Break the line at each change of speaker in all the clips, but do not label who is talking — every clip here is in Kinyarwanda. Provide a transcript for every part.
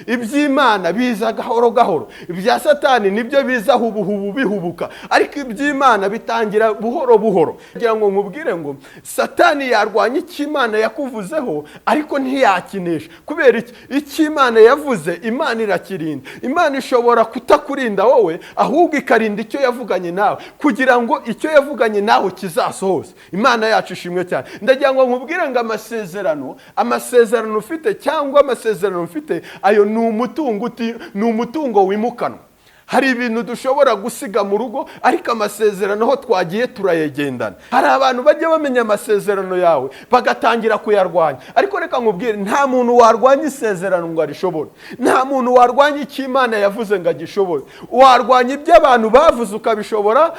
iby'Imana biza gahoro gahoro, ibya Satani nibyo biza hubuhubu bihubuka, ariko iby'Imana bitangira buhoro buhoro. Kugira ngo nkubwire ngo Satani yarwanya icy'Imana yakuvuzeho, ariko ntiyakinesha. Kubera icy'Imana yavuze, Imana irakirinda. Imana ishobora kutakurinda wowe, ahubwo ikarinda icyo yavuganye nawe, kugira ngo icyo yavuganye nawe kizasohoze. Imana yacu ishimwe cyane. Ndagira ngo nkubwire ngo amasezerano ufite cyangwa amasezerano ufite, ayo ni umutungo wimukanwa. Hari ibintu dushobora gusiga mu rugo, ariko amasezerano ho twagiye turayegendana. Hari abantu bajya bamenya amasezerano yawe bagatangira kuyarwanya, ariko reka nkubwire, nta muntu warwanya isezerano ngo arishobore. Nta muntu warwanya icyo Imana yavuze ngo agishobore. Warwanya ibyo abantu bavuze ukabishobora,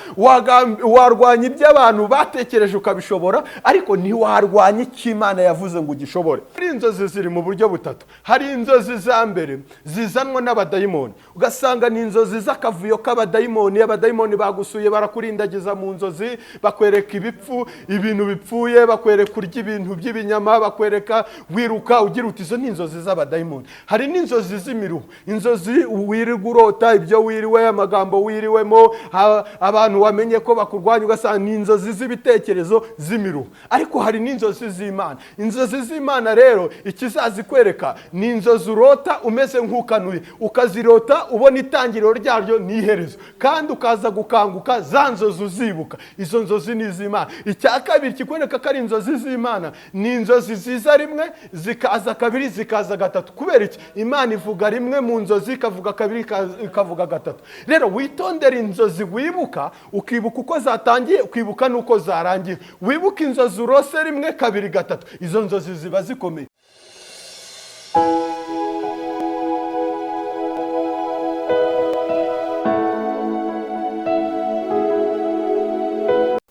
warwanya ibyo abantu batekereje ukabishobora, ariko ntiwarwanya icyo Imana yavuze ngo ugishobore. Hari inzozi ziri mu buryo butatu. Hari inzozi za mbere zizanwa n'abadayimoni, ugasanga ni inzozi z'akavuyo k'abadayimoni. Abadayimoni bagusuye barakurindagiza mu nzozi, bakwereka ibintu bipfuye, bakwereka kurya ibintu by'ibinyama, bakwereka wiruka ugira uti izo ni inzozi z'abadayimoni. Hari n'inzozi z'imiruho, inzozi wirirwa urota ibyo wiriwe, amagambo wiriwemo, abantu wamenye ko bakurwanya, ugasanga ni inzozi z'ibitekerezo z'imiruho. Ariko hari n'inzozi z'Imana. Inzozi z'Imana rero ikizazikwereka ni inzozi urota umeze nk'ukanuye, ukazirota ubona itangiriro ryaryo n'iherezo, kandi ukaza gukanguka za nzozi uzibuka. Izo nzozi ni iz'Imana. Icya kabiri kikwereka ko ari inzozi z'Imana, ni inzozi ziza rimwe, zikaza kabiri, zikaza gatatu. Kubera iki? Imana ivuga rimwe mu nzozi, ikavuga kabiri, ikavuga gatatu. Rero witondere inzozi wibuka, ukibuka uko zatangiye, ukibuka n'uko zarangiye. Wibuka inzozi urose rimwe, kabiri, gatatu, izo nzozi ziba zikomeye.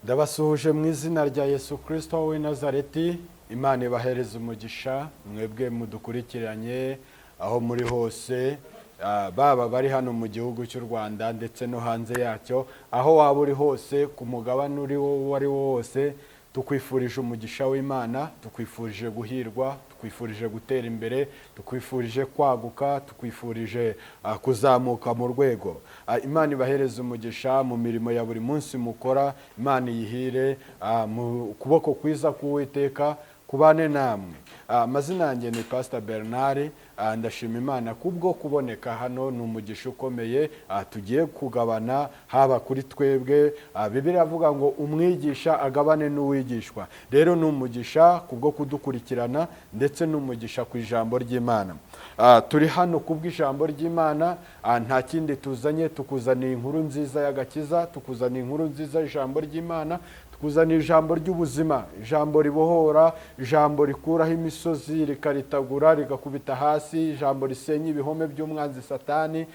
Ndabasuhuje mu izina rya Yesu Kristo w'i Nazareti. Imana ibahereze umugisha mwebwe mudukurikiranye aho muri hose, baba bari hano mu gihugu cy'u Rwanda ndetse no hanze yacyo. Aho waba uri hose, ku mugabane uri wo wose, tukwifurije umugisha w'Imana, tukwifurije guhirwa, tukwifurije gutera imbere, tukwifurije kwaguka, tukwifurije kuzamuka mu rwego. Imana ibahereze umugisha mu mirimo ya buri munsi mukora. Imana yihire mu kuboko kwiza k'Uwiteka kubane namwe. Amazina yanjye ni Pastor Bernard. Ndashima Imana kubwo kuboneka hano, ni umugisha ukomeye tugiye kugabana, haba kuri twebwe. Bibiliya avuga ngo umwigisha agabane n'uwigishwa. Rero ni umugisha kubwo kudukurikirana, ndetse n'umugisha ku ijambo ry'Imana. Turi hano kubw'ijambo ry'Imana, nta kindi tuzanye, tukuzaniye inkuru nziza y'agakiza, tukuzaniye inkuru nziza y'ijambo ry'Imana, tukuzaniye ijambo ry'ubuzima, ijambo ribohora, ijambo rikuraho imisozi rikaritagura rigakubita hasi, ijambo risenya ibihome by'umwanzi Satani,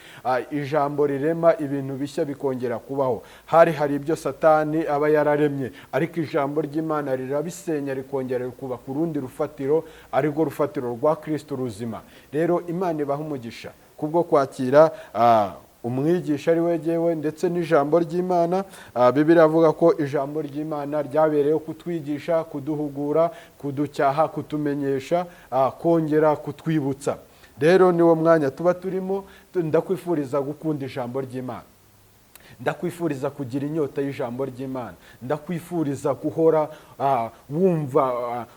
ijambo rirema ibintu bishya bikongera kubaho. Hari ibyo Satani aba yararemye, ariko ijambo ry'Imana rirabisenya rikongera kubaka urundi rufatiro, arirwo rufatiro rwa Kristo ruzima. Rero Imana ibaha umugisha kubwo kwakira umwigisha ari we jyewe, ndetse n'ijambo ry'Imana. Bibiliya avuga ko ijambo ry'Imana ryabereyeho kutwigisha, kuduhugura, kuducyaha, kutumenyesha, kongera kutwibutsa. Rero niwo mwanya tuba turimo. Ndakwifuriza gukunda ijambo ry'Imana, ndakwifuriza kugira inyota y'ijambo ry'Imana, ndakwifuriza guhora wumva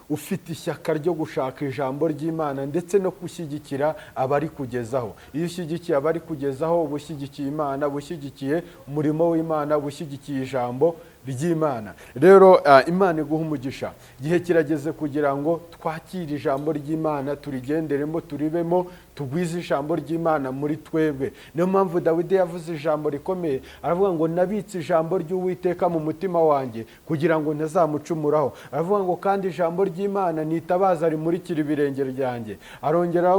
ufite ishyaka ryo gushaka ijambo ry'Imana, ndetse no gushyigikira abari kugezaho. Iyo ushyigikiye abari kugezaho, uba ushyigikiye Imana, uba ushyigikiye umurimo w'Imana, uba ushyigikiye ijambo ry'Imana. Rero Imana iguha umugisha. Igihe kirageze kugira ngo twakire ijambo ry'Imana, turigenderemo, turibemo, tugwize ijambo ry'Imana muri twebwe. Niyo mpamvu Dawidi yavuze ijambo rikomeye, aravuga ngo nabitse ijambo ry'Uwiteka mu mutima wanjye kugira ngo ntazamucumuraho. Aravuga ngo kandi ijambo ry'Imana ni itabaza rimurikira ibirenge byanjye. Arongera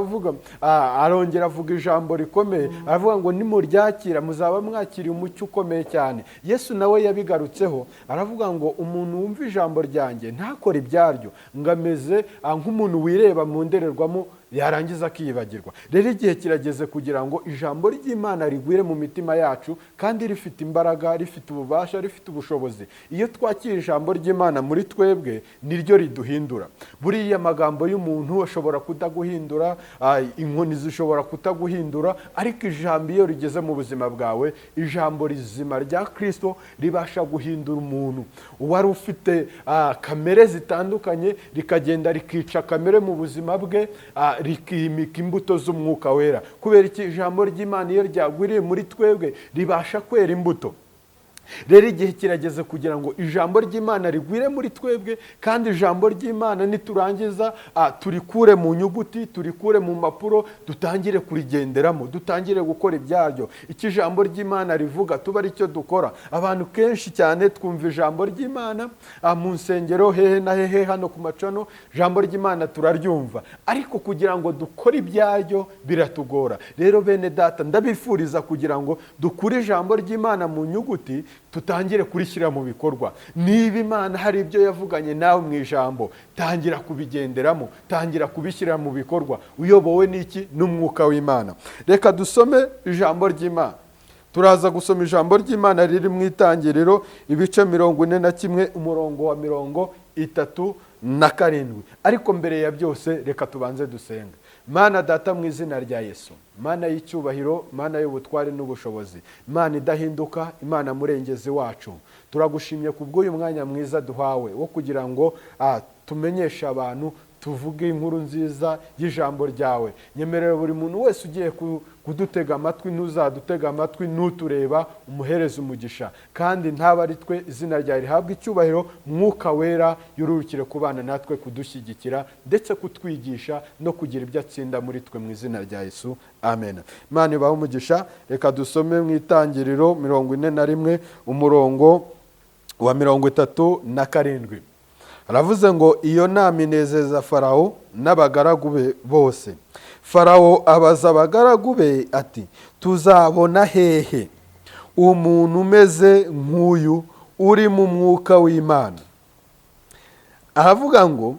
avuga ijambo rikomeye, aravuga ngo nimuryakira muzaba mwakiriye umucyo ukomeye cyane. Yesu nawe yabigarutseho, aravuga ngo umuntu wumva ijambo ryanjye ntakore ibyaryo, ngo ameze nk'umuntu wireba mu ndorerwamo yarangiza akiyibagirwa. Rero igihe kirageze kugira ngo ijambo ry'Imana rigwire mu mitima yacu, kandi rifite imbaraga, rifite ububasha, rifite ubushobozi. Iyo twakira ijambo ry'Imana muri twebwe, niryo riduhindura. Buriya amagambo y'umuntu ashobora kutaguhindura, inkoni zishobora kutaguhindura, ariko ijambo iyo rigeze mu buzima bwawe, ijambo rizima rya Kristo ribasha guhindura umuntu. Uwari ufite kamere zitandukanye, rikagenda rikica kamere mu buzima bwe, rikimika imbuto z'umwuka wera. Kubera iki? Ijambo ry'Imana iyo ryagwiriye muri twebwe ribasha kwera imbuto. Rero igihe kirageze kugira ngo ijambo ry'Imana rigwire muri twebwe, kandi ijambo ry'Imana niturangiza turikure mu nyuguti, turikure mu mpapuro, dutangire kurigenderamo, dutangire gukora ibyaryo. Iki ijambo ry'Imana rivuga tuba ari cyo dukora. Abantu kenshi cyane twumva ijambo ry'Imana mu nsengero hehe na hehe, hano ku macano ijambo ry'Imana turaryumva, ariko kugira ngo dukore ibyaryo biratugora. Rero bene data, ndabifuriza kugira ngo dukure ijambo ry'Imana mu nyuguti, tutangire kurishyira mu bikorwa. Niba Imana hari ibyo yavuganye nawe mu ijambo, tangira kubigenderamo, tangira kubishyira mu bikorwa, uyobowe n'iki? N'umwuka w'Imana. Reka dusome ijambo ry'Imana. Turaza gusoma ijambo ry'Imana riri mu Itangiriro ibice 41 umurongo wa 37. Ariko mbere ya byose reka tubanze dusenga. Mana Data, mu izina rya Yesu, Mana y'icyubahiro, Mana y'ubutware n'ubushobozi, Mana idahinduka, Imana murengezi wacu, turagushimye kubw'uyu mwanya mwiza duhawe wo kugira ngo tumenyeshe abantu, tuvuge inkuru nziza y'ijambo ryawe. Nyemerera buri muntu wese ugiye kudutega amatwi, n'uzadutega amatwi, n'utureba, umuhereza umugisha, kandi ntaba ari twe, izina ryawe rihabwe icyubahiro. Mwuka wera yururukire kubana natwe, kudushyigikira ndetse kutwigisha no kugira ibyo atsinda muri twe, mu izina rya Yesu, amen. Imana ibahe umugisha. Reka dusome mu Itangiriro 41 umurongo wa 37. Aravuze ngo iyo nama inezeza Farawo n'abagaragu be bose. Farawo abaza abagaragu be ati, tuzabona hehe umuntu umeze nk'uyu uri mu mwuka w'Imana? Aravuga ngo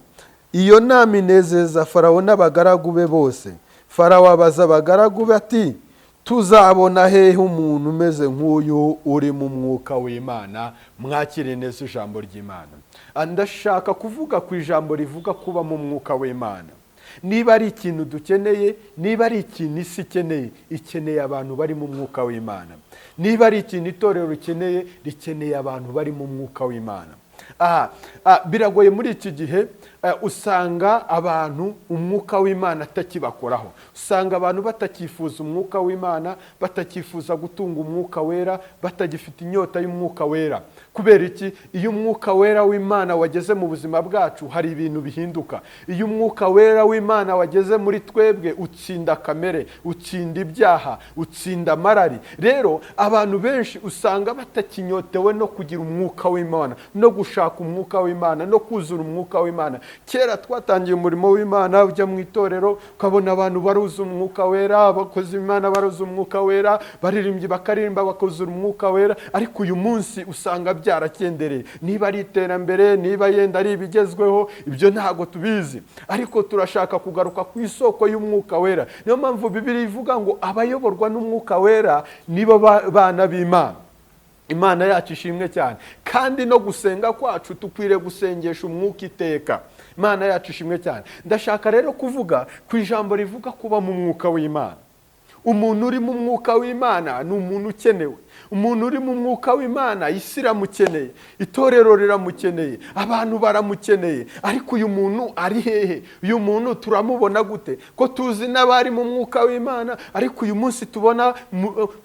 iyo nama inezeza Farawo n'abagaragu be bose. Farawo abaza abagaragu be ati, tuzabona hehe umuntu umeze nk'uyu uri mu mwuka w'Imana? Mwakire neza ijambo ry'Imana. Ndashaka kuvuga ku ijambo rivuga kuba mu mwuka w'Imana. Niba ari ikintu dukeneye, niba ari ikintu isi ikeneye abantu bari mu mwuka w'Imana. Niba ari ikintu itorero rikeneye abantu bari mu mwuka w'Imana. Biragoye muri iki gihe, usanga abantu umwuka w'Imana atakibakoraho. Usanga abantu batakifuza umwuka w'Imana, batakifuza gutunga umwuka wera, batagifite inyota y'umwuka wera. Kubera iki? Iyo umwuka wera w'Imana wageze mu buzima bwacu, hari ibintu bihinduka. Iyo umwuka wera w'Imana wageze muri twebwe, utsinda kamere, utsinda ibyaha, utsinda amarari. Rero abantu benshi usanga batakinyotewe no kugira umwuka w'Imana, no gushaka umwuka w'Imana, no kuzura umwuka w'Imana. Kera twatangiye umurimo w'Imana, ujya mu itorero ukabona abantu baruza umwuka wera, abakozi b'Imana baruza umwuka wera, baririmbyi bakaririmba bakuzura umwuka wera. Ariko uyu munsi usanga byarakendereye. Niba ari iterambere, niba yenda ari ibigezweho, ibyo ntago tubizi, ariko turashaka kugaruka ku isoko y'umwuka wera. Niyo mpamvu Bibiliya ivuga ngo abayoborwa n'umwuka wera nibo bana b'Imana. Imana yacu ishimwe cyane. Kandi no gusenga kwacu tukwiriye gusengesha umwuka iteka. Imana yacu ishimwe cyane. Ndashaka rero kuvuga ku ijambo rivuga kuba mu mwuka w'Imana. Umuntu uri mu mwuka w'Imana ni umuntu ukenewe. Umuntu uri mu mwuka w'Imana, isi iramukeneye, itorero riramukeneye, abantu baramukeneye. Ariko uyu muntu ari hehe? Uyu muntu turamubona gute? Ko tuzi n'abari mu mwuka w'Imana, ariko uyu munsi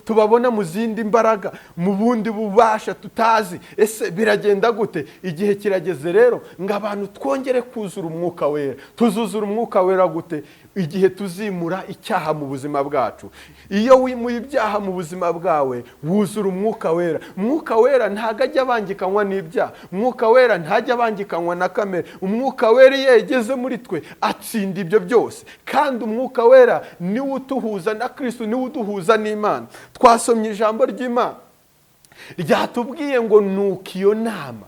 tubabona mu zindi mbaraga, mu bundi bubasha tutazi. Ese biragenda gute? Igihe kirageze rero ngo abantu twongere kuzura umwuka wera. Tuzuzura umwuka wera gute? Igihe tuzimura icyaha mu buzima bwacu. Iyo wimuye ibyaha mu buzima bwawe, wuzura umwuka wera. Umwuka wera ntago ajya abangikanywa n'ibyaha. Umwuka wera ntajya abangikanywa na kamere. Umwuka wera iyo yageze muri twe, atsinda ibyo byose. Kandi umwuka wera niwe utuhuza na Kristo, niwe uduhuza n'Imana. Twasomye ijambo ry'Imana ryatubwiye ngo nuko iyo nama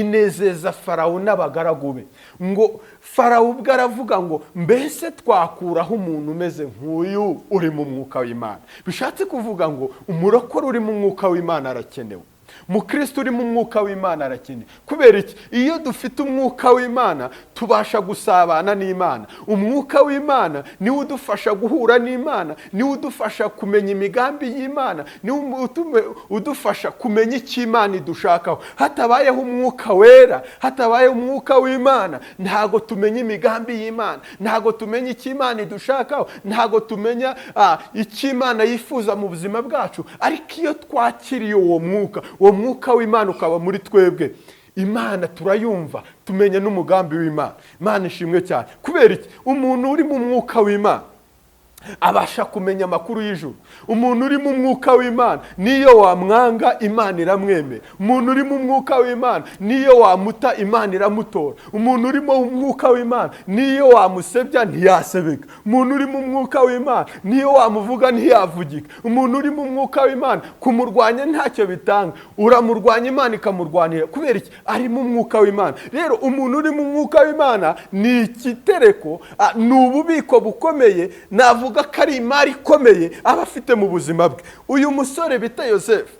inezeza Farawo n'abagaragu be. Ngo Farawo ubwo aravuga ngo mbese twakuraho umuntu umeze nk'uyu uri mu mwuka w'Imana. Bishatse kuvuga ngo umurokore uri mu mwuka w'Imana arakenewe. Mukristo uri mu mwuka w'Imana arakenewe. Kubera iki? Iyo dufite umwuka w'Imana tubasha gusabana n'Imana. Umwuka w'Imana niwe udufasha guhura n'Imana, niwe udufasha kumenya imigambi y'Imana, niwe udufasha kumenya icyo Imana idushakaho. Hatabayeho umwuka wera, hatabayeho umwuka w'Imana, ntago tumenya imigambi y'Imana, ntago tumenya icyo Imana idushakaho, ntago tumenya icyo Imana yifuza mu buzima bwacu. Ariko iyo twakiriye uwo mwuka w'Imana ukaba muri twebwe, Imana turayumva, tumenya n'umugambi w'Imana. Imana ishimwe cyane. Kubera iki? Umuntu uri mu mwuka w'Imana abasha kumenya amakuru y'ijuru. Umuntu uri mu mwuka w'Imana niyo wamwanga Imana iramwemera. Umuntu uri mu mwuka w'Imana niyo wamuta Imana iramutora. Umuntu uri mu mwuka w'Imana niyo wamusebya ntiyasebeka. Umuntu uri mu mwuka w'Imana niyo wamuvuga ntiyavugika. Umuntu uri mu mwuka w'Imana kumurwanya ntacyo bitanga, uramurwanya Imana ikamurwanira. Kubera iki? Ari mu mwuka w'Imana. Rero umuntu uri mu mwuka w'Imana ni ikitereko, ni ububiko bukomeye, navuga ko ari imari ikomeye aba afite mu buzima bwe. Uyu musore bita Yosefu,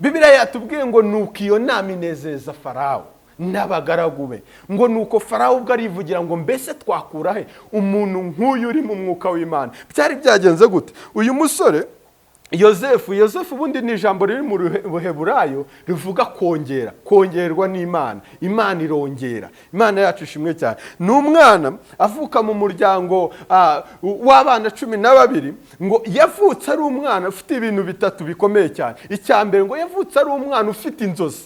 Bibiliya yatubwiye ngo nuko iyo nama inezeza Farawo n'abagaragu be. Ngo nuko Farawo ubwo arivugira ngo mbese twakura he umuntu nk'uyu uri mu mwuka w'Imana. Byari byagenze gute? Uyu musore Yosefu ubundi ni ijambo riri mu Buheburayo rivuga kongera, kongerwa n'Imana. Imana irongera. Imana yacu ishimwe cyane. Ni umwana avuka mu muryango w'abana 12, ngo yavutse ari umwana ufite ibintu bitatu bikomeye cyane. Icya mbere ngo yavutse ari umwana ufite inzozi.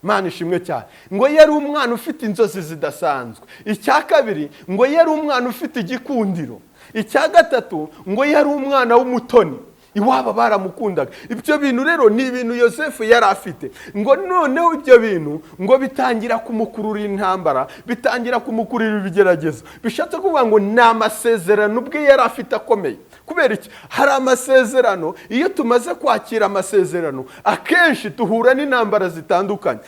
Imana ishimwe cyane. Ngo yari umwana ufite inzozi zidasanzwe. Icya kabiri ngo yari umwana ufite igikundiro. Icya gatatu ngo yari umwana w'umutoni. Iwaba baramukundaga. Ibyo bintu rero ni ibintu Yosefu yari afite. Ngo noneho ibyo bintu ngo bitangira kumukurura intambara, bitangira kumukurira ibigeragezo. Bishatse kuvuga ngo ni amasezerano ubwe yari afite akomeye. Kubera iki? Hari amasezerano, iyo tumaze kwakira amasezerano akenshi duhura n'intambara zitandukanye.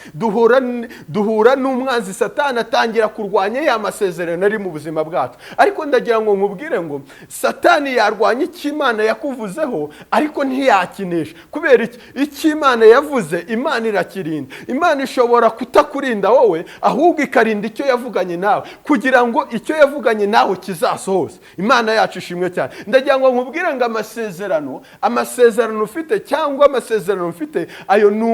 Duhura n'umwanzi Satani atangira kurwanya ya masezerano ari mu buzima bwacu. Ariko ndagira ngo nkubwire ngo Satani yarwanya icyo Imana yakuvuzeho, ariko ntiyakinisha. Kubera iki? Icyo Imana yavuze Imana irakirinda. Imana ishobora kutakurinda wowe, ahubwo ikarinda icyo yavuganye nawe, kugira ngo icyo yavuganye nawe kizasohoze. Imana yacu ishimwe cyane. Ndagira ngo nkubwire ngo amasezerano ufite cyangwa amasezerano ufite, ayo ni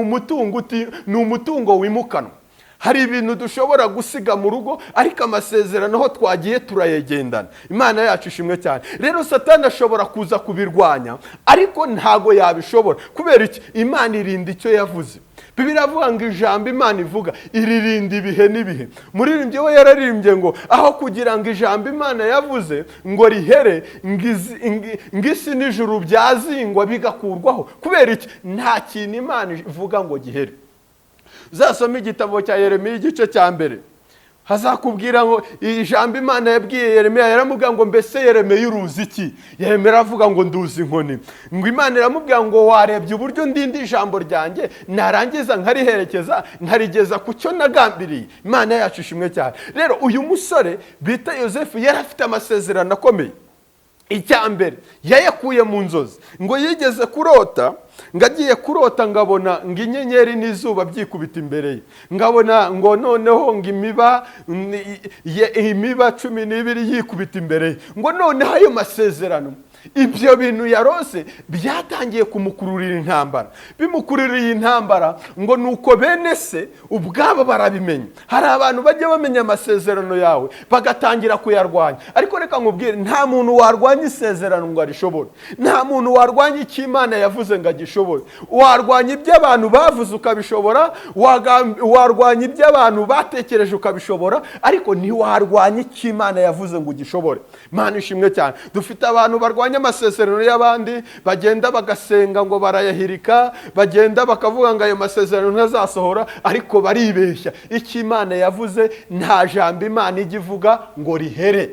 umutungo wimukanwa. Hari ibintu dushobora gusiga mu rugo, ariko amasezerano ho twagiye turayegendana. Imana yacu ishimwe cyane. Rero Satani ashobora kuza kubirwanya, ariko ntago yabishobora. Kubera iki? Imana irinda icyo yavuze. Bibiliya avuga ngo ijambo Imana ivuga iririnda ibihe n'ibihe. Muririmbyi we yararirimbye ngo aho kugira ngo ijambo Imana yavuze ngo rihere, ngisi n'ijuru byazingwa bigakurwaho. Kubera iki? Nta kintu Imana ivuga ngo gihere. Uzasoma igitabo cya Yeremiya igice cya mbere, hazakubwira ngo ijambo Imana yabwiye Yeremiya, yaramubwira ngo mbese Yeremiya uruzi iki? Yeremiya aravuga ngo nduzi inkoni. Ngo Imana iramubwira ngo warebye uburyo ndindi ijambo ryanjye, narangiza nkariherekeza nkarigeza ku cyo nagambiriye. Imana yacu ishimwe cyane. Rero uyu musore bita Yosefu yari afite amasezerano akomeye. Icya mbere yayakuye mu nzozi. Ngo yigeze kurota, ngagiye kurota ngabona ngo inyenyeri n'izuba byikubita imbere ye. Ngabona ngo noneho ngo imiba 12 yikubita imbere ye. Ngo noneho ayo masezerano, ibyo bintu yarose byatangiye kumukururira intambara. Bimukururiye intambara ngo nuko bene se ubwabo barabimenya. Hari abantu bajya bamenya amasezerano yawe bagatangira kuyarwanya. Ariko reka nkubwire, nta muntu warwanya isezerano ngo arishobore. Nta muntu warwanya icyo Imana yavuze ngo agishobore. Warwanya ibyo abantu bavuze ukabishobora, warwanya ibyo abantu batekereje ukabishobora, ariko ntiwarwanya icyo Imana yavuze ngo ugishobore. Imana ishimwe cyane. Dufite abantu barwanya amasezerano y'abandi, bagenda bagasenga ngo barayahirika, bagenda bakavuga ngo ayo masezerano ntazasohora, ariko baribeshya. Icyo Imana yavuze nta jambo Imana igivuga ngo rihere.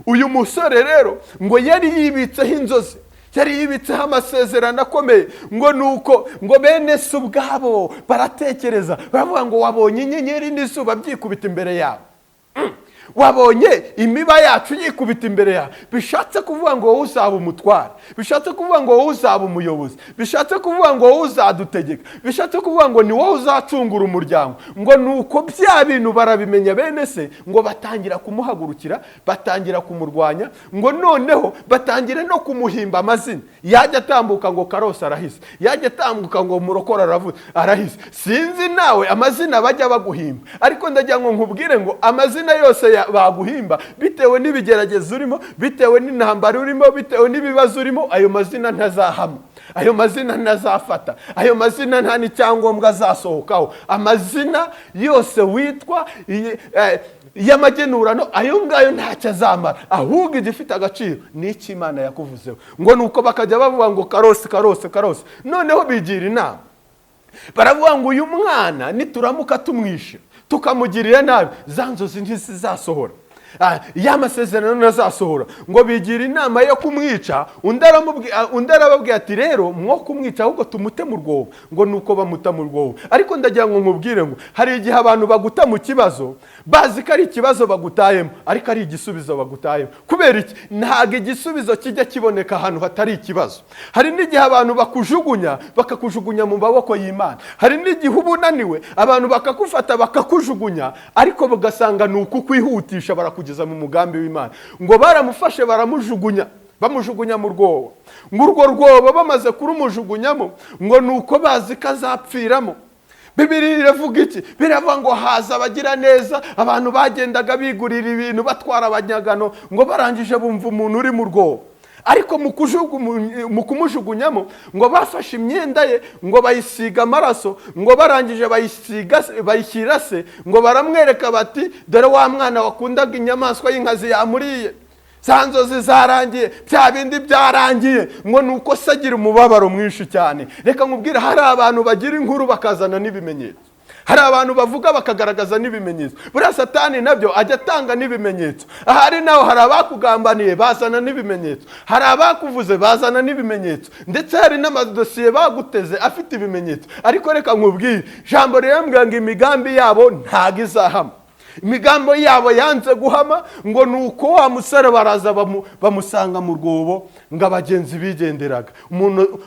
Uyu musore rero ngo yari yibitseho inzozi. yari yibitseho amasezerano akomeye, ngo nuko ngo bene se ubwabo baratekereza baravuga ngo wabonye inyenyeri n'izuba byikubita imbere yawe, wabonye imiba yacu yikubita imbere yawe. Bishatse kuvuga ngo wowe uzaba umutware, bishatse kuvuga ngo wowe uzaba umuyobozi, bishatse kuvuga ngo wowe uzadutegeka, bishatse kuvuga ngo ni wowe uzacungura umuryango. Ngo nuko bya bintu barabimenya bene se, ngo batangira kumuhagurukira, batangira kumurwanya, ngo noneho batangire no kumuhimba amazina. Yajya atambuka ngo Karosi arahise, yajya atambuka ngo Murokora arahise. Sinzi nawe amazina bajya baguhimba, ariko ndagira ngo nkubwire ngo amazina yose baguhimba bitewe n'ibigeragezo urimo, bitewe n'intambara urimo, bitewe n'ibibazo urimo, ayo mazina ntazahama, ayo mazina ntazafata, ayo mazina nta n'icyangombwa azasohokaho. Amazina yose witwa y'amagenurano, ayo ngayo ntacyo azamara, ahubwo igifite agaciro ni icyo Imana yakuvuzeho. Ngo nuko bakajya bavuga ngo Karosi, Karosi, Karosi. Noneho bigira inama, baravuga ngo uyu mwana nituramuka tumwishe tukamugirira nabi, za nzozi ntizizasohora, ya masezerano ntazasohora. Ngo bigira inama yo kumwica. Undi arababwira ati rero mwo kumwica ahubwo tumute mu rwobo. Ngo nuko bamuta mu rwobo. Ariko ndagira ngo nkubwire ngo hari igihe abantu baguta mu kibazo bazi ko ari ikibazo bagutayemo, ariko ari igisubizo bagutayemo. Kubera iki? Ntago igisubizo kijya kiboneka ahantu hatari ikibazo. Hari n'igihe abantu bakakujugunya mu maboko y'Imana. Hari n'igihe uba unaniwe abantu bakakufata bakakujugunya, ariko bagasanga ni ukukwihutisha barakugeza mu mugambi w'Imana. Ngo baramufashe bamujugunya mu rwobo. Ngo urwo rwobo bamaze kurumujugunyamo, ngo nuko bazi ko azapfiramo. Bibiliya iravuga iki? Biravuga ngo haza abagira neza, abantu bagendaga bigurira ibintu batwara abanyagano, ngo barangije bumva umuntu uri mu rwobo. Ariko mu kumujugunyamo, ngo bafashe imyenda ye, ngo bayisiga amaraso, ngo barangije bayishyira se, ngo baramwereka bati dore wa mwana wakundaga inyamaswa y'inkazi yamuriye. Za nzozi zarangiye, bya bindi byarangiye. Ngo nuko se agira umubabaro mwinshi cyane. Reka nkubwire, hari abantu bagira inkuru bakazana n'ibimenyetso, hari abantu bavuga bakagaragaza n'ibimenyetso. Buriya Satani nabyo ajya atanga n'ibimenyetso. Ahari naho hari abakugambaniye bazana n'ibimenyetso, hari abakuvuze bazana n'ibimenyetso, ndetse hari n'amadosiye baguteze afite ibimenyetso. Ariko reka nkubwire, ijambo rirambwira ngo imigambi yabo ntago izahama. Imigambo yabo yanze guhama. Ngo nuko wa musore baraza bamusanga mu rwobo, ngo abagenzi bigenderaga.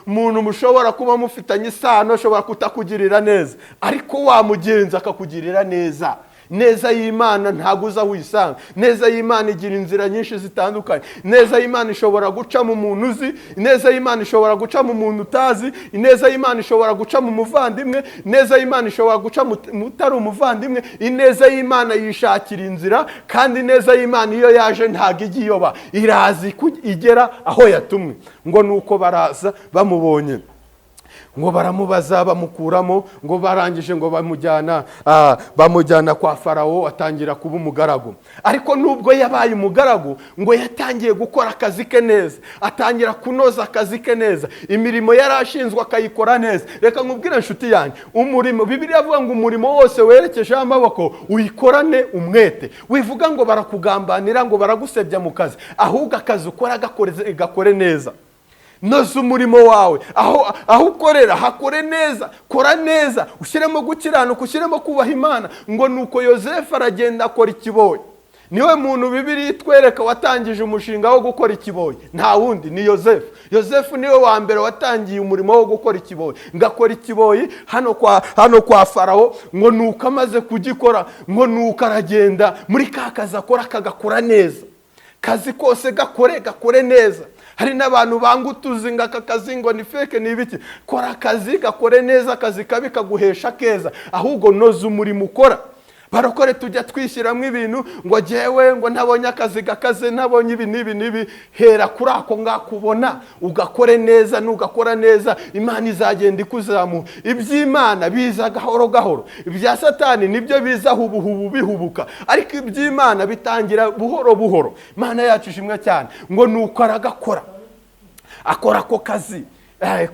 Umuntu mushobora kuba mufitanye isano ashobora kutakugirira neza, ariko wa mugenzi akakugirira neza. Neza y'Imana ntago uza wisanga. Neza y'Imana igira inzira nyinshi zitandukanye. Neza y'Imana ishobora guca mu muntu uzi, neza y'Imana ishobora guca mu muntu utazi, neza y'Imana ishobora guca mu muvandimwe, neza y'Imana ishobora guca mutari umuvandimwe. Ineza y'Imana yishakira inzira, kandi neza y'Imana iyo yaje ntago ijya iyoba, irazi igera aho yatumwe. Ngo nuko baraza bamubonye, ngo baramubaza bamukuramo, ngo barangije ngo bamujyana kwa Farawo, atangira kuba umugaragu. Ariko nubwo yabaye umugaragu, ngo yatangiye gukora akazi ke neza, atangira kunoza akazi ke neza, imirimo yarashinzwe akayikora neza. Reka nkubwire nshuti yanjye, umurimo, Bibiliya avuga ngo umurimo wose werekeje amaboko uyikorane umwete. Wivuga ngo barakugambanira, ngo baragusebya mu kazi, ahubwo akazi ukora gakore neza. Noza umurimo wawe, aho ukorera hakore neza, kora neza, ushyiremo gukiranuka, ushyiremo kubaha Imana. Ngo nuko Yozefu aragenda akora ikiboyi. Niwe muntu Bibiliya itwereka watangije umushinga wo gukora ikiboyi, nta wundi ni Yozefu. Yozefu niwe wa mbere watangiye umurimo wo gukora ikiboyi. Ngakora ikiboyi hano kwa Farawo. Ngo nuko amaze kugikora, ngo nuko aragenda muri ka kazi akora kagakora neza. Kazi kose gakore neza. Hari n'abantu bangutuzi ngo aka kazi ngo ni feke ni ibiki. Kora akazi gakore neza, akazi kabi kaguhesha keza, ahubwo noza umurimo ukora. Barokore tujya twishyiramo ibintu ngo jewe ngo ntabonye akazi gakaze, ntabonye ibi n'ibi. Hera kuri ako ngakubona ugakore neza. Nugakora neza Imana izagenda ikuzamuha. Iby'Imana biza gahoro gahoro, ibya Satani nibyo biza hubuhubu bihubuka, ariko iby'Imana bitangira buhoro buhoro. Imana yacu ishimwe cyane. Ngo nuko aragakora, akora ako kazi,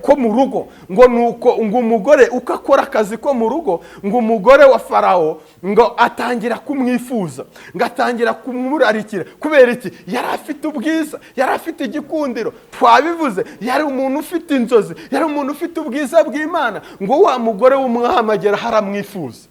ko mu rugo, ngo nuko ngo umugore uko akora akazi ko mu rugo, ngo umugore wa Farawo ngo atangira kumwifuza, ngo atangira kumurarikira. Kubera iki? Yari afite ubwiza, yari afite igikundiro, twabivuze, yari umuntu ufite inzozi, yari umuntu ufite ubwiza bw'Imana. Ngo wa mugore w'umwami agera haramwifuza.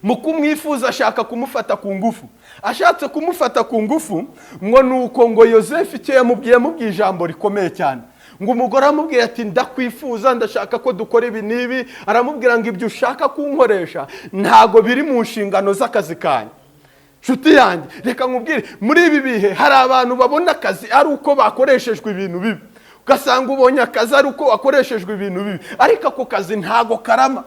Mu kumwifuza ashaka kumufata ku ngufu. Ashatse kumufata ku ngufu, ngo nuko ngo Yosefu icyo yamubwiye ijambo rikomeye cyane. Ngo umugore amubwiye ati ndakwifuza, ndashaka ko dukora ibi n'ibi. Aramubwira ngo ibyo ushaka kunkoresha ntago biri mu nshingano z'akazi kanyu. Nshuti yanjye, reka nkubwire, muri ibi bihe hari abantu babona akazi ari uko bakoreshejwe ibintu bibi. Ugasanga ubonye akazi ari uko wakoreshejwe ibintu bibi, ariko ako kazi ntago karama.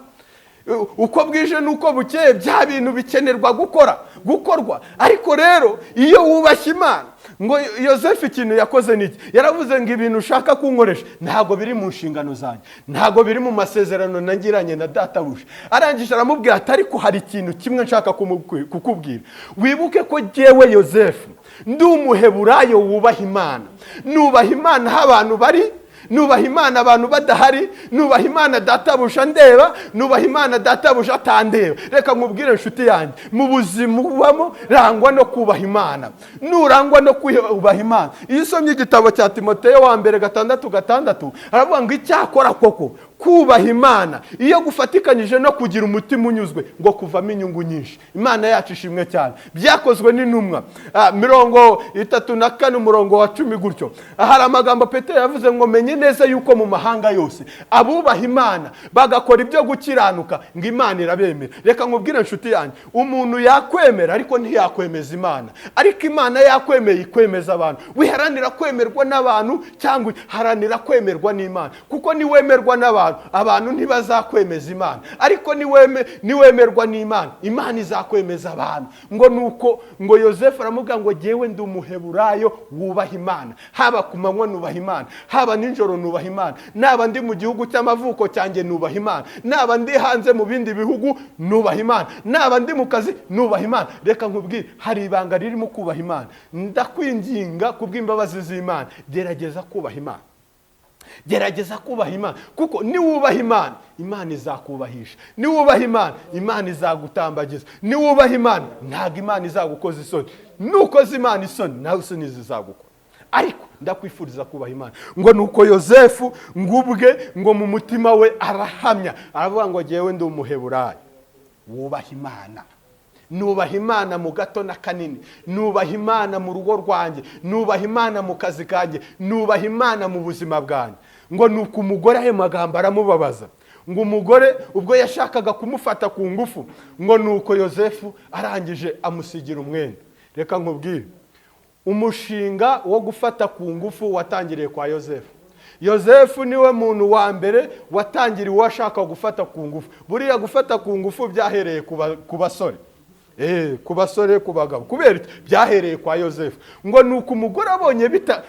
Uko bwije nuko bukeye bya bintu bikenerwa gukorwa. Ariko rero iyo wubashye Imana, ngo Yosefu ikintu yakoze niki? Yaravuze ngo ibintu ushaka kunkoresha ntago biri mu nshingano zanjye, ntago biri mu masezerano nagiranye na databuja. Arangije aramubwira ati ariko hari ikintu kimwe nshaka kukubwira. Wibuke ko jyewe Yosefu ndi umuheburayo wubaha Imana. Nubaha Imana aho abantu bari, nubaha Imana abantu badahari, nubaha Imana databuja ndeba, nubaha Imana databuja atandeba. Reka nkubwire nshuti yanjye, mu buzima ubamo rangwa no kubaha Imana. Nurangwa no kubaha Imana. Iyo usomye igitabo cya Timoteyo wa mbere 6:6 aravuga ngo icyakora koko kubaha Imana iyo gufatikanyije no kugira umutima unyuzwe ngo kuvamo inyungu nyinshi. Imana yacu ishimwe cyane. Byakozwe n'intumwa 34:10 gutyo. Hari amagambo Petero yavuze ngo menye neza yuko mu mahanga yose abubaha Imana bagakora ibyo gukiranuka ngo Imana irabemera. Reka nkubwire nshuti yanjye, umuntu yakwemera ariko ntiyakwemeza Imana, ariko Imana yakwemeye ikwemeza abantu. Wiharanira kwemerwa n'abantu cyangwa haranira kwemerwa n'Imana, kuko niwemerwa n'abantu, abantu ntibazakwemeza Imana, ariko niwemerwa n'Imana, Imana izakwemeza abantu. Ngo nuko ngo Yosefu aramubwira ngo jyewe ndi umuheburayo wubaha Imana, haba ku manywa nubaha Imana, haba nijoro nubaha Imana, naba ndi mu gihugu cy'amavuko cyanjye nubaha Imana, naba ndi hanze mu bindi bihugu nubaha Imana, naba ndi mu kazi nubaha Imana. Reka nkubwire, hari ibanga ririmo kubaha Imana. Ndakwinginga kubw'imbabazi z'Imana, gerageza kubaha Imana. Gerageza kubaha Imana, kuko niwubaha Imana, Imana izakubahisha. Niwubaha Imana, Imana izagutambagiza. Niwubaha Imana, ntabwo Imana izagukoza isoni. Nukoze Imana isoni, nawe isoni zizagukora. Ariko ndakwifuriza kubaha Imana. Ngo nuko Yosefu ngubwe ngo mu mutima we arahamya, aravuga ngo jyewe ndi umuheburayo wubaha Imana. Nubaha Imana mu gato na kanini, nubaha Imana mu rugo rwanjye, nubaha Imana mu kazi kanjye, nubaha Imana mu buzima bwanjye. Ngo nuko umugore ayo magambo aramubabaza. Ngo umugore ubwo yashakaga kumufata ku ngufu, ngo nuko Yosefu arangije amusigira umwenda. Reka nkubwire, umushinga wo gufata ku ngufu watangiriye kwa Yosefu. Yosefu niwe muntu wa mbere watangiriye uwashaka gufata ku ngufu. Buriya gufata ku ngufu byahereye ku basore. Ku basore, ku bagabo. Kubera byahereye kwa Yosefu. Ngo nuko umugore abonye bita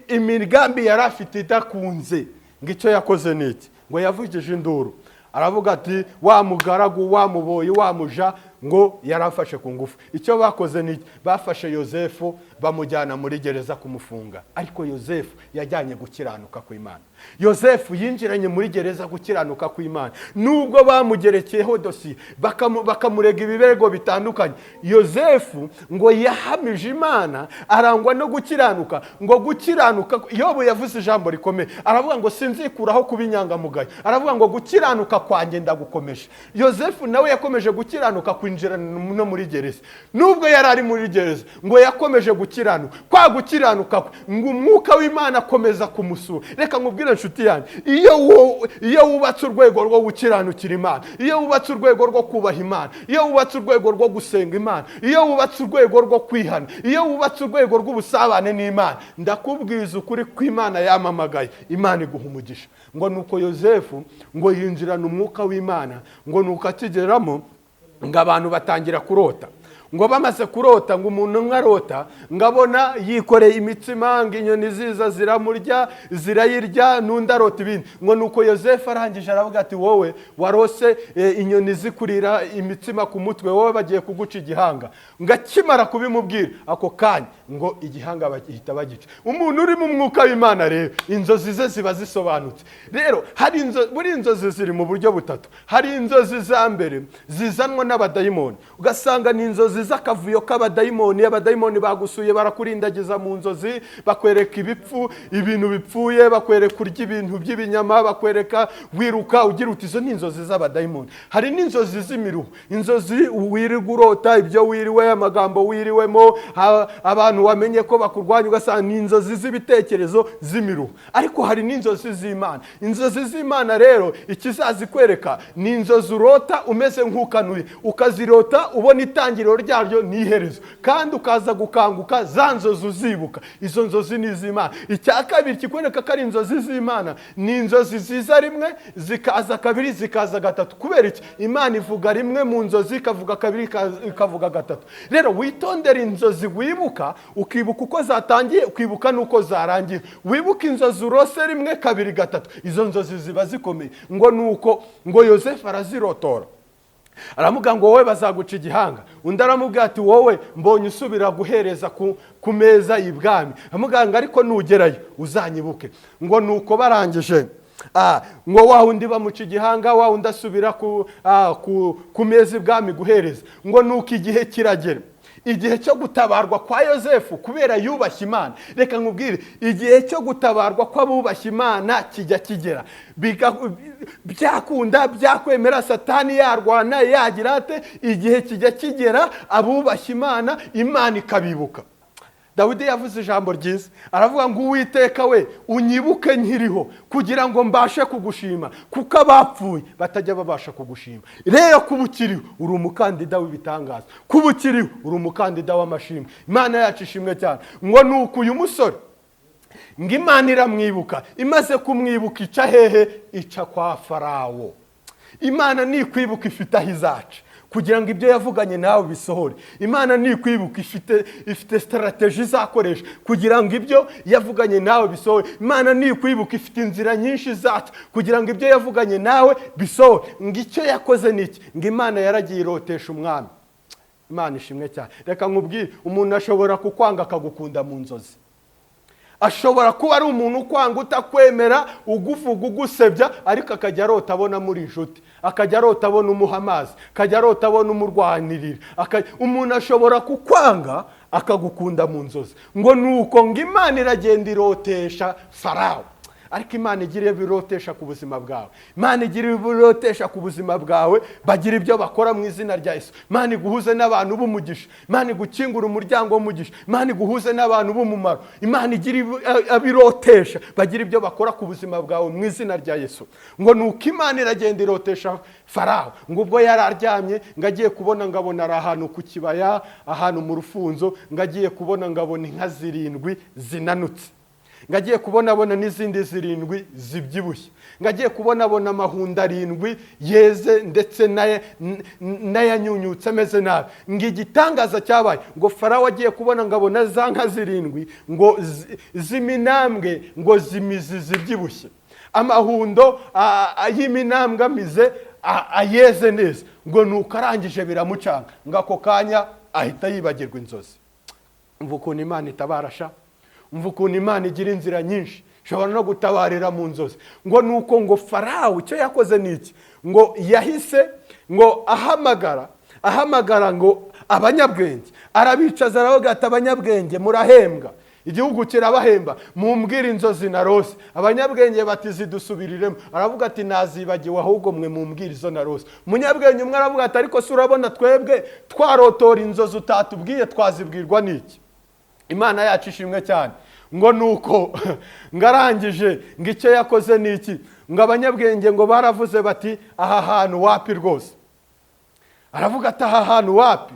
imigambi yari afite idakunze, ngo icyo yakoze niki? Ngo yavugije induru. Aravuga ati wa mugaragu, wa muboyi, wa muja, ngo yarafashe ku ngufu. Icyo bakoze niki? Bafashe Yosefu bamujyana muri gereza kumufunga. Ariko Yosefu yajyanye gukiranuka kw'Imana. Yosefu yinjiranye muri gereza gukiranuka kw'Imana. Nubwo bamugerekeyeho dosiye bakamurega ibirego bitandukanye, Yosefu ngo yahamije Imana, arangwa no gukiranuka. Ngo gukiranuka, Yobu yavuze ijambo rikomeye, aravuga ngo sinzikuraho kuba inyangamugayo. Aravuga ngo gukiranuka kwanjye ndagukomeje. Yosefu nawe yakomeje gukiranuka kwinjira no muri gereza. Nubwo yari ari muri gereza, ngo yakomeje gukiranuka. Kwa gukiranuka ngo umwuka w'Imana akomeza kumusura. Reka nkubwire nshuti yanjye, iyo wubatse urwego rwo gukiranukira Imana, iyo wubatse urwego rwo kubaha Imana, iyo wubatse urwego rwo gusenga Imana, iyo wubatse urwego rwo kwihana, iyo wubatse urwego rw'ubusabane n'Imana, ndakubwiza ukuri ko Imana yamamagaye, Imana iguha umugisha. Ngo nuko Yosefu ngo yinjirana umwuka w'Imana, ngo nuko akigeramo ngo abantu batangira kurota. ngo bamaze kurota, ngo umuntu umwe arota ngabona yikoreye imitsima, ngo inyoni ziza ziramurya zirayirya, n'undi arota ibindi. ngo nuko Yosefu arangije aravuga ati wowe warose inyoni zikurira imitsima ku mutwe, wowe bagiye kuguca igihanga. ngo akimara kubimubwira ako kanya ngo igihanga bahita bagica. umuntu uri mu mwuka w'Imana rero inzozi ze ziba zisobanutse. rero hari buri inzozi ziri mu buryo butatu. hari inzozi za mbere zizanwa n'abadayimoni, ugasanga ni inzozi z'akavuyo k'abadayimoni. abadayimoni bagusuye barakurindagiza mu nzozi, bakwereka ibipfu, ibintu bipfuye, bakwereka urya ibintu by'ibinyama, bakwereka wiruka ugira uti izo ni inzozi z'abadayimoni. hari n'inzozi z'imiruho, inzozi wirirwa urota ibyo wiriwe, amagambo wiriwemo, abantu wamenye ko bakurwanya, ugasanga ni inzozi z'ibitekerezo z'imiruho. ariko hari n'inzozi z'Imana. inzozi z'Imana rero ikizazikwereka ni inzozi urota umeze nk'ukanuye, ukazirota ubona itangiriro ryaryo n'iherezo, kandi ukaza gukanguka za nzozi uzibuka. izo nzozi ni iz'Imana. icya kabiri kikwereka ko ari inzozi z'Imana ni inzozi ziza rimwe zikaza kabiri zikaza gatatu. kubera iki? Imana ivuga rimwe mu nzozi, ikavuga kabiri, ikavuga gatatu. rero witondere inzozi wibuka, ukibuka uko zatangiye, ukibuka n'uko zarangiye. wibuka inzozi urose rimwe kabiri gatatu, izo nzozi ziba zikomeye. ngo Yosefu arazirotora, aramuga ngo wowe bazaguca igihanga. undi aramubwira ati wowe mbonye usubira guhereza ku meza y'ibwami. aramubwira ariko nugerayo uzanyibuke. ngo nuko barangije ngo wa undi bamuca igihanga, wa undi asubira ku meza ibwami guhereza. ngo nuko igihe kiragera, igihe cyo gutabarwa kwa Yosefu kubera yubashye Imana. reka nkubwire, igihe cyo gutabarwa kw'abubashye Imana kijya kigera. byakunda byakwemera Satani yarwana yagira ate, igihe kijya kigera abubashye Imana, Imana ikabibuka. Dawidi yavuze ijambo ryiza, aravuga ngo Uwiteka we unyibuke nkiriho kugira ngo mbashe kugushima, kuko abapfuye batajya babasha kugushima. rero kuba ukiriho uri umukandida w'ibitangaza, kuba ukiriho uri umukandida w'amashimwe. Imana yacu ishimwe cyane. ngo nuko uyu musore ngo Imana iramwibuka, imaze kumwibuka ica hehe? ica kwa Farawo. Imana nikwibuka ifite aho izaca kugira ngo ibyo yavuganye nawe bisohore. Imana nikwibuka ifite strategy izakoresha kugira ngo ibyo yavuganye nawe bisohore. Imana nikwibuka ifite inzira nyinshi zacu kugira ngo ibyo yavuganye nawe bisohore. ngo icyo yakoze niki? ngo Imana yaragiye irotesha umwami. Imana ishimwe cyane. reka nkubwire, umuntu ashobora kukwanga akagukunda mu nzozi. ashobora kuba ari umuntu ukwanga, utakwemera, uguvuga, ugusebya, ariko akajya arota abona muri inshuti, akajya arota abona umuha amazi, akajya arota abona umurwanirira. umuntu ashobora kukwanga akagukunda mu nzozi. ngo nuko ngo Imana iragenda irotesha Farawo. ariko Imana igira ibirotesha ku buzima bwawe. Imana igira ibirotesha ku buzima bwawe, bagira ibyo bakora mu izina rya Yesu. Imana iguhuze n'abantu b'umugisha, Imana igukingura umuryango w'umugisha, Imana iguhuze n'abantu b'umumaro. Imana igira ibirotesha, bagira ibyo bakora ku buzima bwawe mu izina rya Yesu. ngo nuko Imana iragenda irotesha Farawo. ngo ubwo yari aryamye, ngo agiye kubona ngabona ari ahantu ku kibaya, ahantu mu rufunzo, ngo agiye kubona ngabona inka 7 zinanutse, ngagiye kubona n'izindi 7 zibyibushye, ngagiye kubona amahunda 7 yeze ndetse n'ayanyunyutse ameze nabi. ngo igitangaza cyabaye, ngo Farawo agiye kubona ngabona za nka 7 ngo z'iminambwe, ngo zimizi zibyibushye, amahundo y'iminambwe amize ayeze neza. ngo nuko arangije biramucanga, ngo ako kanya ahita yibagirwa inzozi. umva ukuntu Imana itabarasha, umva ukuntu Imana igira inzira nyinshi, ishobora no gutabarira mu nzozi. ngo nuko ngo Farawo icyo yakoze niki? ngo yahise ngo ahamagara ngo abanyabwenge, arabicaza, aravuga ati abanyabwenge murahembwa, igihugu kirabahemba, mumbwire inzozi narose. abanyabwenge bati zidusubiriremo. aravuga ati nazibagiwe, ahubwo mwe mumbwire izo narose. umunyabwenge umwe aravuga ati ariko se urabona twebwe twarotora inzozi utatubwiye twazibwirwa niki? Imana yacu ishimwe cyane. ngo nuko ngarangije, ngo icyo yakoze niki? ngo abanyabwenge ngo baravuze bati aha hantu wapi rwose. aravuga ati aha hantu wapi?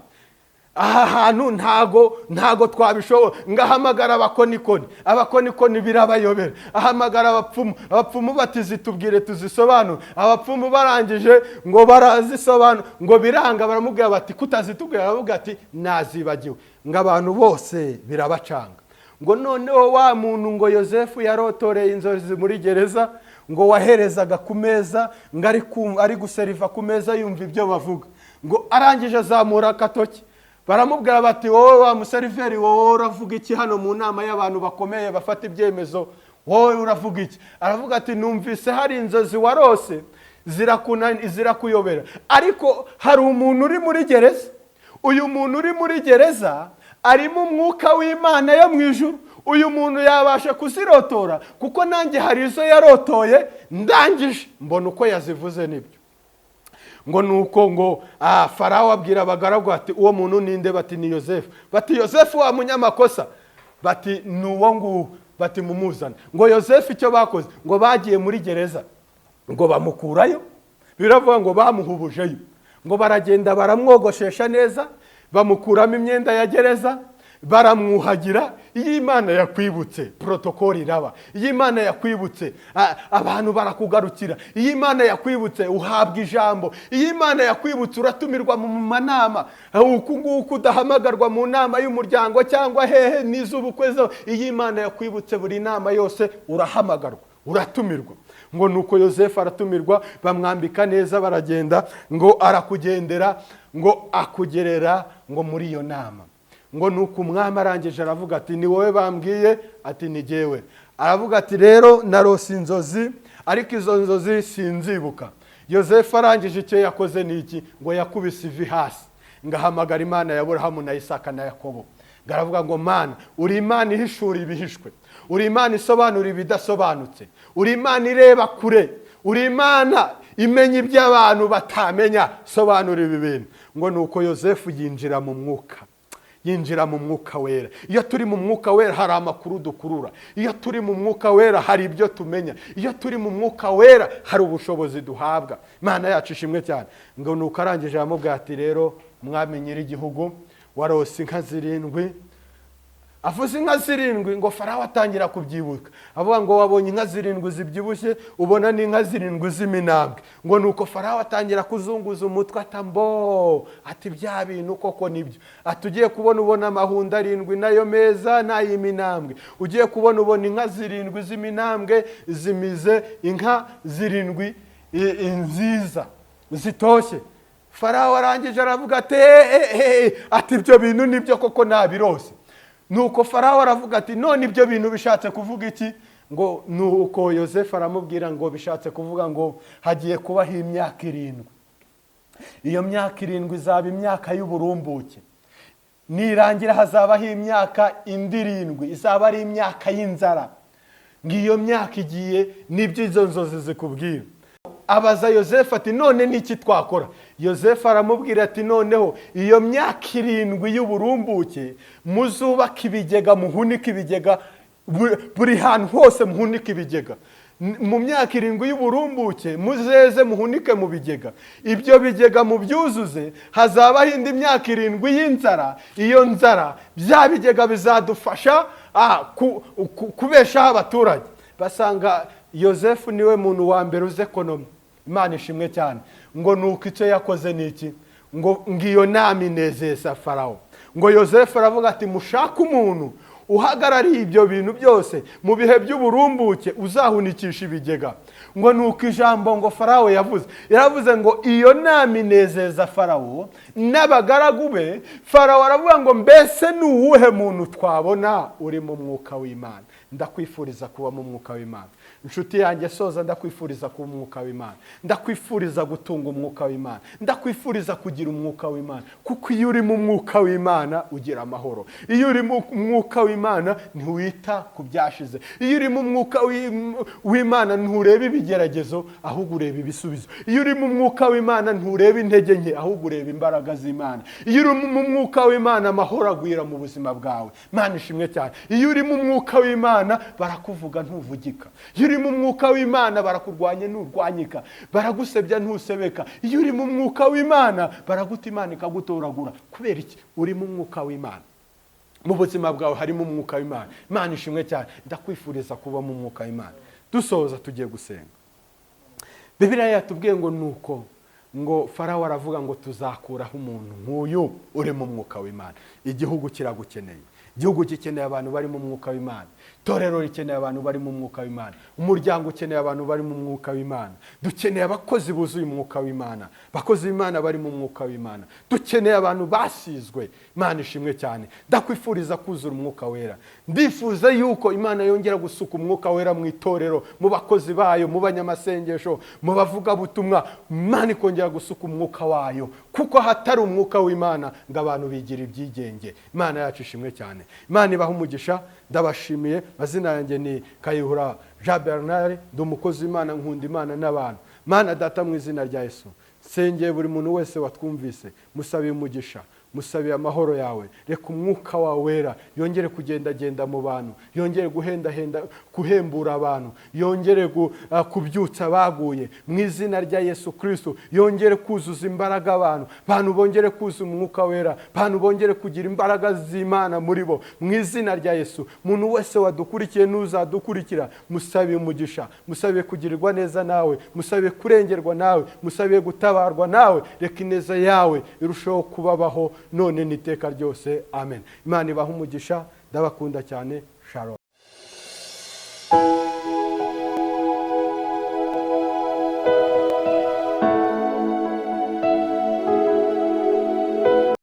aha hantu ntago twabishobora, ngahamagara abakonikoni birabayobera, ahamagara abapfumu bati zitubwire tuzisobanure, abapfumu barangije ngo barazisobanura ngo biranga, baramubwira bati kutazitubwira, aravuga ati nazibagiwe, ngo abantu bose birabacanga. Ngo noneho wa muntu ngo Yosefu yarotoreye inzozi muri gereza, ngo waherezaga ku meza, ngo ari guseriva ku meza yumva ibyo bavuga, ngo arangije azamura akatoki, baramubwira bati wowe wa museriveri, wowe uravuga iki hano mu nama y'abantu bakomeye bafata ibyemezo, wowe uravuga iki? Aravuga ati numvise hari inzozi warose zirakuyobera, ariko hari umuntu uri muri gereza, uyu muntu uri muri gereza arimo umwuka w'Imana yo mu ijuru, uyu muntu yabasha kuzirotora, kuko nanjye hari izo yarotoye ndangije mbona uko yazivuze nibyo. Ngo nuko ngo Farawo abwira abagaragu ati uwo muntu ninde? Bati ni Yosefu. Bati Yosefu wa munyamakosa? Bati nuwo nguwo. Bati mumuzane. Ngo Yosefu icyo bakoze, ngo bagiye muri gereza, ngo bamukurayo, biravuga ngo bamuhubujeyo, ngo baragenda baramwogoshesha neza, bamukuramo imyenda ya gereza, baramwuhagira. Iyo Imana yakwibutse protokoli iraba, iyo Imana yakwibutse abantu barakugarukira, iyo Imana yakwibutse uhabwa ijambo, iyo Imana yakwibutse uratumirwa mu manama, uku nguku udahamagarwa mu nama y'umuryango cyangwa hehe n'iz'ubukwe. Iyo Imana yakwibutse buri nama yose urahamagarwa, uratumirwa. Ngo nuko Yosefu aratumirwa, bamwambika neza, baragenda, ngo arakugendera, ngo akugerera ngo muri iyo nama. Ngo nuko umwami arangije aravuga ati ni wowe bambwiye? Ati ni jyewe. Aravuga ati rero narose inzozi, ariko izo nzozi sinzibuka. Yosefu arangije icyo yakoze ni iki? Ngo yakubise ivi hasi, ngahamagara Imana ya Aburahamu na Isaka na Yakobo. Garavuga ngo Mana, uri Imana ihishura ibihishwe, uri Imana isobanura ibidasobanutse, uri Imana ireba kure, uri Imana imenya iby'abantu batamenya, sobanura ibi bintu. Ngo nuko Yosefu yinjira mu mwuka wera. Iyo turi mu mwuka wera hari amakuru dukurura, iyo turi mu mwuka wera hari ibyo tumenya, iyo turi mu mwuka wera hari ubushobozi duhabwa. Imana yacu ishimwe cyane. Ngo nuko arangije aramubwira ati rero mwami nyir'igihugu, warose inka 7. Avuze inka 7, ngo Farawo atangira kubyibuka, avuga ngo wabonye inka 7 zibyibushye, ubona n'inka 7 z'iminambwe. Ngo nuko Farawo atangira kuzunguza umutwe, atambo ati bya bintu koko nibyo. Ati ugiye kubona ubona amahunda 7 nayo meza n'ay'iminambwe, ugiye kubona ubona inka 7 z'iminambwe zimize, inka 7 nziza zitoshye. Farawo arangije aravuga ati ibyo bintu nibyo koko nabirose. Nuko Farawo aravuga ati none ibyo bintu bishatse kuvuga iki? Ngo nuko Yosefu aramubwira ngo bishatse kuvuga ngo hagiye kubaho imyaka 7. Iyo myaka 7 izaba imyaka y'uburumbuke, nirangira hazabaho imyaka 7 izaba ari imyaka y'inzara. Ngiyo myaka igiye nibyo izo nzozi zikubwira. Abaza Yosefu ati none niki twakora? Yosefu aramubwira ati noneho iyo myaka 7 y'uburumbuke muzubaka ibigega, muhunika ibigega, buri hantu hose muhunika ibigega. Mu myaka 7 y'uburumbuke muzeze muhunike mu bigega, ibyo bigega mu byuzuze, hazabaho indi myaka 7 y'inzara. Iyo nzara bya bigega bizadufasha kubeshaho abaturage. Basanga Yosefu niwe muntu wa mbere uzi ekonomi. Imana ishimwe cyane. Ngo nuko icyo yakoze niki? Ngo ngiyo nama inezeza Farawo. Ngo Yosefu aravuga ati mushaka umuntu uhagarariye ibyo bintu byose mu bihe by'uburumbuke uzahunikisha ibigega. Ngo nuko ijambo ngo Farawo yaravuze ngo iyo nama inezeza Farawo n'abagaragu be. Farawo aravuga ngo mbese ni uwuhe muntu twabona uri mu mwuka w'Imana? Ndakwifuriza kuba mu mwuka w'Imana. Inshuti yanjye soza, ndakwifuriza kuba umwuka w'Imana, ndakwifuriza gutunga umwuka w'Imana, ndakwifuriza kugira umwuka w'Imana, kuko iyo uri mu mwuka w'Imana ugira amahoro. Iyo uri mu mwuka w'Imana ntiwita ku byashize. Iyo uri mu mwuka w'Imana ntureba ibigeragezo, ahubwo ureba ibisubizo. Iyo uri mu mwuka w'Imana ntureba intege nke, ahubwo ureba imbaraga z'Imana. Iyo uri mu mwuka w'Imana amahoro agwira mu buzima bwawe. Imana ishimwe cyane. Iyo uri mu mwuka w'Imana barakuvuga ntuvugika. Iyo uri uri mu mwuka w'Imana barakurwanya nturwanyika, baragusebya ntusebeka. Iyo uri mu mwuka w'Imana baraguta Imana ikagutoragura. Kubera iki? Uri mu mwuka w'Imana. Mu buzima bwawe harimo umwuka w'Imana. Imana ishimwe cyane. Ndakwifuriza kuba mu mwuka w'Imana. Dusoza tugiye gusenga. Bibiliya yatubwiye ngo nuko ngo Farawo aravuga ngo tuzakuraho umuntu nk'uyu uri mu mwuka w'Imana. Igihugu kiragukeneye. Igihugu gikeneye abantu bari mu mwuka w'Imana. Itorero rikeneye abantu bari mu mwuka w'Imana. Umuryango ukeneye abantu bari mu mwuka w'Imana. Dukeneye abakozi buzuye umwuka w'Imana. Abakozi b'Imana bari mu mwuka w'Imana. Dukeneye abantu basizwe. Imana ishimwe cyane. Ndakwifuriza kuzura umwuka wera. Ndifuza yuko Imana yongera gusuka umwuka wera mu itorero, mu bakozi bayo, mu banyamasengesho, mu bavuga butumwa. Imana ikongera gusuka umwuka wayo, kuko hatari umwuka w'Imana ngo abantu bigira ibyigenge. Imana yacu ishimwe cyane. Imana ibaha umugisha. Ndabashimiye. Mazina yanjye ni Kayihura Jean Bernard, ndi umukozi w'Imana, nkunda Imana n'abantu. Mana Data, mu izina rya Yesu sengeye buri muntu wese watwumvise, musabiye umugisha, musabiye amahoro yawe. Reka umwuka wawe wera yongere kugendagenda mu bantu, yongere guhembura abantu, yongere kubyutsa abaguye mu izina rya Yesu Kristo. Yongere kuzuza imbaraga abantu bongere kuzuza umwuka wera, abantu bongere kugira imbaraga z'Imana muri bo mu izina rya Yesu. Umuntu wese wadukurikiye n'uzadukurikira, musabiye umugisha, musabiye kugirirwa neza nawe, musabiye kurengerwa nawe, musabiye gutabarwa nawe. Reka ineza yawe irushaho kubabaho none n'iteka ryose. Amen. Imana ibaha umugisha. Ndabakunda cyane. Shalom.